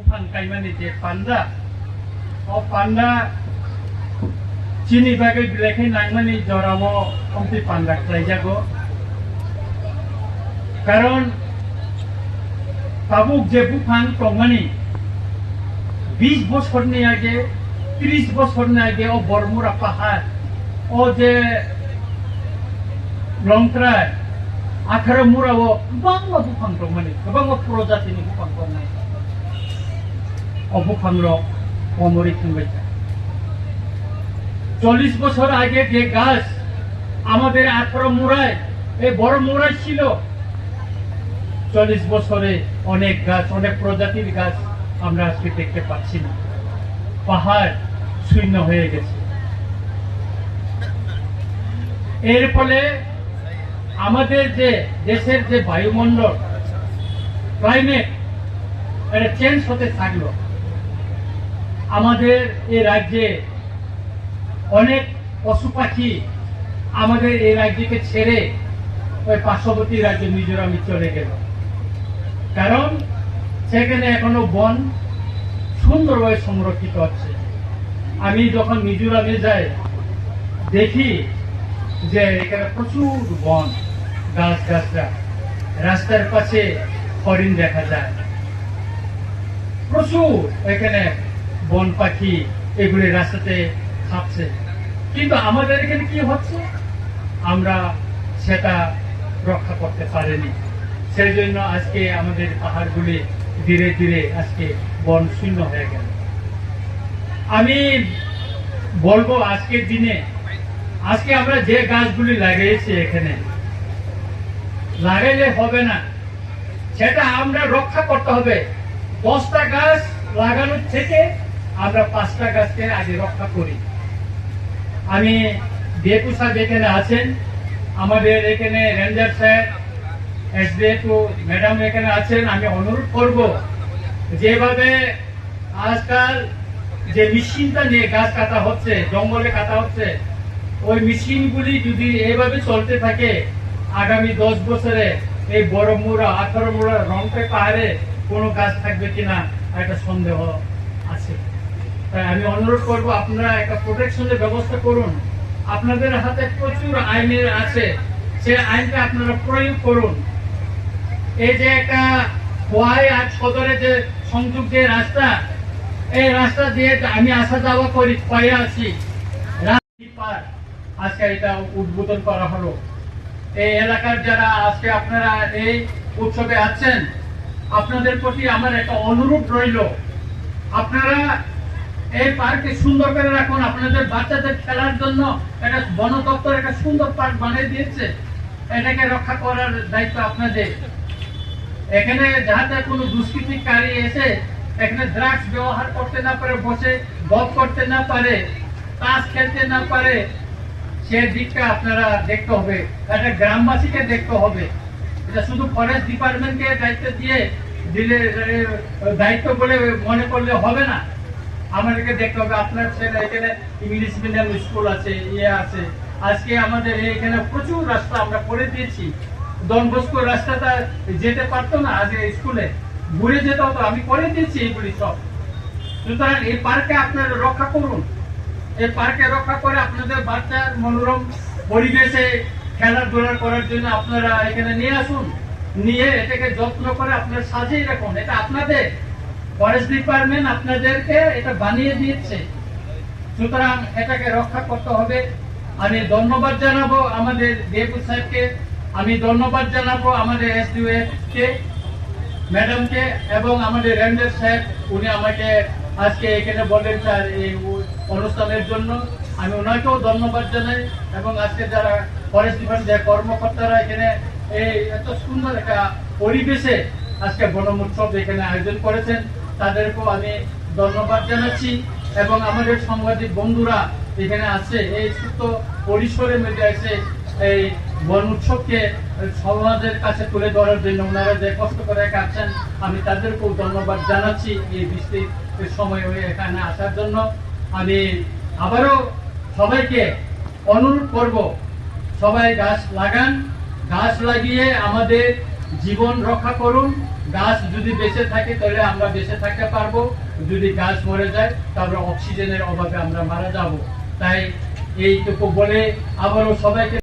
buphang kaimani je panda o panda chini bagai bilekhe nangmani joramo omti panda klaijago karon tabuk je buphang tongmani 20 বছরনি আগে 30 বছরনি আগে ও বরমুরা পাহাড় ও যে লংক্রায় 18 মুরাও गोबां बुफां दंमोन गोबां प्रजातिनि बुफां दंमोन ও বুফাং অমরি থাকবে 40 বছর আগে যে গাছ আমাদের 18 মুরায় এই বড় মুরায় ছিল 40 বছরে অনেক গাছ অনেক প্রজাতির গাছ আমরা আজকে দেখতে পাচ্ছি না পাহাড় শূন্য হয়ে গেছে এর ফলে আমাদের যে দেশের যে বায়ুমণ্ডল ক্লাইমেট এটা চেঞ্জ হতে থাকলো আমাদের এই রাজ্যে অনেক পশু পাখি আমাদের এই রাজ্যকে ছেড়ে ওই পার্শ্ববর্তী রাজ্য মিজোরামে চলে গেল কারণ সেখানে এখনো বন সুন্দরভাবে সংরক্ষিত হচ্ছে আমি যখন মিজোরামে যাই দেখি যে এখানে প্রচুর বন গাছগাছরা রাস্তার পাশে হরিণ দেখা যায় প্রচুর এখানে বন পাখি এগুলি রাস্তাতে খাচ্ছে কিন্তু আমাদের এখানে কি হচ্ছে আমরা সেটা রক্ষা করতে পারিনি সেই জন্য আজকে আমাদের পাহাড়গুলি ধীরে ধীরে আজকে বন শূন্য হয়ে গেল আমি বলবো আজকের দিনে আজকে আমরা যে গাছগুলি লাগিয়েছি এখানে লাগাইলে হবে না সেটা আমরা রক্ষা করতে হবে 10টা গাছ লাগানোর থেকে আমরা 5টা গাছকে আগে রক্ষা করি আমি ডিএপি সাহেব এখানে আছেন আমাদের এখানে রেঞ্জার স্যার এসডিএফও ম্যাডাম এখানে আছেন আমি অনুরোধ করব যেভাবে আজকাল যে মেশিনটা নিয়ে গাছ কাটা হচ্ছে জঙ্গলে কাটা হচ্ছে ওই মেশিনগুলি যদি এইভাবে চলতে থাকে আগামী 10 বছরে এই বড় মুড়া 18 মুড়া রংপে পাহাড়ে কোনো গাছ থাকবে কিনা একটা সন্দেহ আছে তাই আমি অনুরোধ করব আপনারা একটা প্রোটেকশনের ব্যবস্থা করুন আপনাদের হাতে প্রচুর আইনের আছে সেই আইনটা আপনারা প্রয়োগ করুন এই যে একটা খোয়াই আর সদরে যে সংযোগ যে রাস্তা এই রাস্তা দিয়ে আমি আসা যাওয়া করি খোয়াই আছি আজকে এটা উদ্বোধন করা হলো এই এলাকার যারা আজকে আপনারা এই উৎসবে আছেন আপনাদের প্রতি আমার একটা অনুরোধ রইল আপনারা এই পার্কে সুন্দর করে রাখুন আপনাদের বাচ্চাদের খেলার জন্য একটা বন দপ্তর একটা সুন্দর পার্ক বানিয়ে দিয়েছে এটাকে রক্ষা করার দায়িত্ব আপনাদের এখানে যাতে কোনো দুষ্কৃতিকারী এসে এখানে ড্রাগস ব্যবহার করতে না পারে বসে গপ করতে না পারে তাস খেলতে না পারে সে দিকটা আপনারা দেখতে হবে এটা গ্রামবাসীকে দেখতে হবে এটা শুধু ফরেস্ট ডিপার্টমেন্টকে দায়িত্ব দিয়ে দিলে দায়িত্ব বলে মনে করলে হবে না আমাদেরকে দেখতে হবে আপনার ছেলে এখানে ইংলিশ মিডিয়াম স্কুল আছে ইয়ে আছে আজকে আমাদের এখানে প্রচুর রাস্তা আমরা করে দিয়েছি ডন বস্কো রাস্তাটা যেতে পারতো না আজকে স্কুলে ঘুরে যেতে হতো আমি করে দিয়েছি এইগুলি সব সুতরাং এই পার্কে আপনারা রক্ষা করুন এই পার্কে রক্ষা করে আপনাদের বাচ্চার মনোরম পরিবেশে খেলাধুলা করার জন্য আপনারা এখানে নিয়ে আসুন নিয়ে এটাকে যত্ন করে আপনারা সাজিয়ে রাখুন এটা আপনাদের ফরেস্ট ডিপার্টমেন্ট আপনাদেরকে এটা বানিয়ে দিয়েছে সুতরাং এটাকে রক্ষা করতে হবে আমি ধন্যবাদ জানাবো আমাদের ডিএপি সাহেবকে আমি ধন্যবাদ জানাবো আমাদের এসডিএফ কে ম্যাডামকে এবং আমাদের রেঞ্জার সাহেব উনি আমাকে আজকে এখানে বলেন স্যার এই অনুষ্ঠানের জন্য আমি ওনাকেও ধন্যবাদ জানাই এবং আজকে যারা ফরেস্ট ডিপার্টমেন্টের কর্মকর্তারা এখানে এই এত সুন্দর একটা পরিবেশে আজকে বনমোৎসব এখানে আয়োজন করেছেন তাদেরকেও আমি ধন্যবাদ জানাচ্ছি এবং আমাদের সাংবাদিক বন্ধুরা এখানে আছে এই ছোট্ট পরিসরের মধ্যে এসে এই বন উৎসবকে সমাজের কাছে তুলে ধরার জন্য ওনারা যে কষ্ট করে কাটছেন আমি তাদেরকেও ধন্যবাদ জানাচ্ছি এই বৃষ্টির সময় হয়ে এখানে আসার জন্য আমি আবারও সবাইকে অনুরোধ করব সবাই গাছ লাগান গাছ লাগিয়ে আমাদের জীবন রক্ষা করুন। গাছ যদি বেঁচে থাকে তাহলে আমরা বেঁচে থাকতে পারবো, যদি গাছ মরে যায় তাহলে অক্সিজেনের অভাবে আমরা মারা যাব। তাই এইটুকু বলে আবারও সবাইকে